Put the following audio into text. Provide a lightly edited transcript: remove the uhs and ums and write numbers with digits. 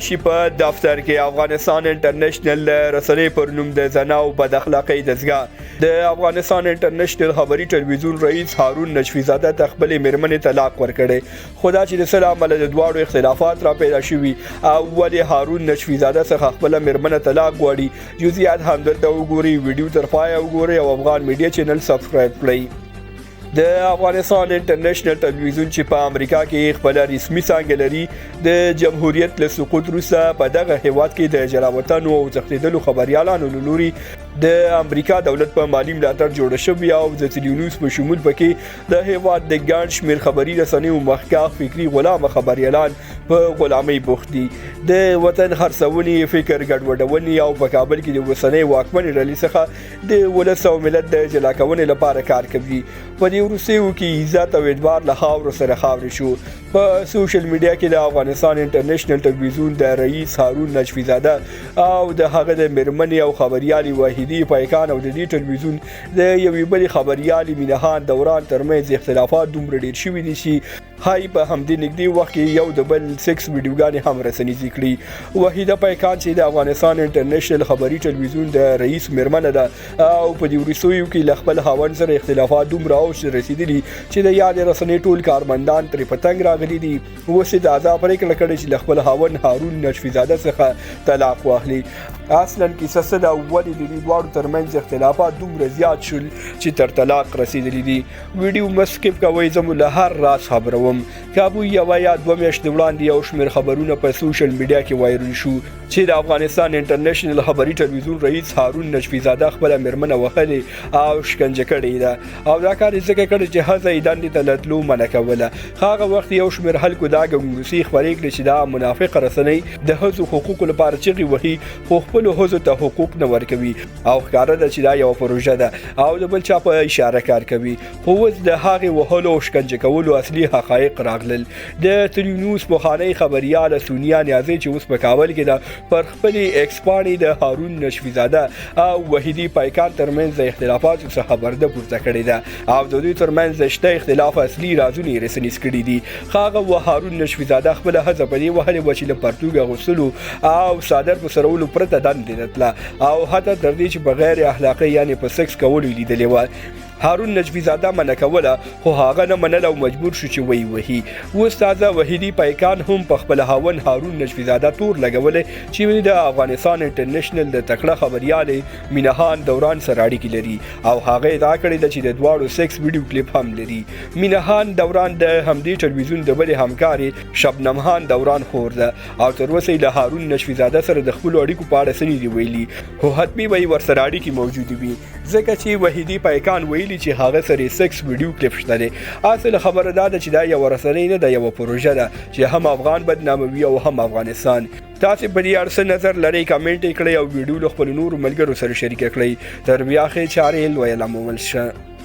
راشي په دفتر کې افغانستان انټرنیشنل رسنۍ پر نوم د زنا او بد اخلاقۍ دستګاه د افغانستان انټرنیشنل خبري ټلویزیون رئیس هارون نشفي زاده ته خپلې مېرمنې طلاق ورکړی، خو دا چې د څه له امله د دواړو اختلافات را پیدا شوي او ولې هارون نشفي زاده څخه خپله مېرمنه طلاق غواړي، جزئیات هم دلته وګورئ. ویډیو تر پایه وګورئ او افغان میډیا چینل سبسکرایب کړئ. د افغانستان انټرنیشنل ټلویزیون چې په امریکا کې خپل رسمي څانګه لري، د جمهوریت له سقوط وروسته په دغه هیواد کې د جلاوطنو او تښتېدلو خبریالانو له لوري د امریکا دولت په مالی ملاتړ جوړه شوې او د تلویزیون په شمول پکې د هیواد د ګڼ شمېر خبري رسنیو مخکښ فکري غلامه خبریالان په غلامۍ بوخت دي. د وطن خرڅونې، فکر ګډوډونې او په کابل کې د اوسنۍ واکمنې ډلې څخه د ولس او ملت د جلا کونې لپاره کار کوي. په دې وروستیو کې عزت او اعتبار له خاورو سره خاورې شو. په سوشل میډیا کې د افغانستان انټرنیشنل ټلویزیون د رئیس هارون نشفي زاده او د هغه د مېرمنې او خبریالې واحدي پایکان او د دې ټلویزیون د یوې بلې خبریالې مینهان دوران ترمنځ اختلافات دومره ډېر شوي دي چې هاي په همدې نږدې وخت کې یو د بل سکس ویډیوګانې هم رسنیزې کړي. واحده پایکان چې د افغانستان انټرنیشنل خبري ټلویزیون د رئیس مېرمنه ده او په دې وروستیو کې له خپل خاوند سره اختلافات دومره اوج ته رسېدلي چې د یادې رسنۍ ټول کارمندان ترې په تنګ راغلي دي. اوس یې د عذاب پرېکړه کړې چې له خپل خاوند هارون نشفي زاده څخه طلاق واخلي. اصلا کیسه څه ده، ولې د دې دواړو ترمنځ اختلافات دومره زیات شول چې تر طلاق رسېدلي دي. ویډیو مه سکپ کوئ، زه مو له هر راز خبروم. کابو یوه یا دوه میاشتې وړاندې یو شمېر خبرونه په سوشل میډیا کې وایرل شو چې د افغانستان انټرنیشنل خبري ټلویزیون رئیس هارون نشفي زاده خپله مېرمنه وهلې او شکنجه کړې ده او دا کار یې ځکه کړی چې ښځه یې دندې ته له تلو منع کوله. هغه وخت یو شمېر خلکو دا ګنګوسې خپرې کړې چې دا منافقه رسنۍ د ښځو حقوقو لپاره چغې وهي خو خپلو ښځو ته حقوق نه ورکوي او ښکاره ده چې دا یوه پروژه ده او د بل چا په اشاره کار کوي. خو اوس د هغې وهلو او شکنجه کولو اصلي حقایق راغلل. د تلویزیون پخوانی خبریاله سونیا نیازی چې اوس په کابل کې ده پر خپلې ایکس پاڼې د هارون نشفي زاده او وحیدي پایکان ترمنځ د اختلافاتو څخه پرده پورته کړې ده او د دوی ترمنځ شته اختلاف اصلي رازونه یې رسنیز کړي دي. هغه و هارون نشفي زاده خپله ښځه په دې وهلې وه چې له پرتوګ اغوستلو او څادر په سرولو پرته دندې ته تله او حتی تر دې چې په غیر اخلاقي یعنې په سکس کولو یې لیدلې وه. هارون نشفي زاده منع کوله خو هغه نه منله او مجبور شو چې ویې وهي. اوس تازه وحیدي پایکان هم په خپل خاوند هارون نشفي زاده تور لګولی چې د افغانستان انټرنیشنل د تکړه خبریالې مینهان دوران سره اړیکې لري او هغه ادعا کړې ده چې د دواړو سکس ویډیو کلیپ هم لري. مینهان دوران د همدې ټلویزیون د بلې همکارې شبنمهان دوران خور ده او تر اوسه یې له هارون نشفي زاده سره د خپلو اړیکو په اړه څه نه دي ویلي، خو حتمي به یې ورسره اړیکې موجودې وي ځکه چې وحیدي پایکان ویلي چې هغه سره سکس ویډیو کلیپ شته دی. اصل خبره دا ده چې دا یوه رسنۍ نه ده، یوه پروژه ده چې هم افغان بدناموي او هم افغانستان. تاسې په دې اړه څه نظر لرئ؟ کمنټ یې کړئ او ویډیو له خپلو نورو ملګرو سره شریکه کړئ. تر بیا ښې چارې لویه لمومل شه.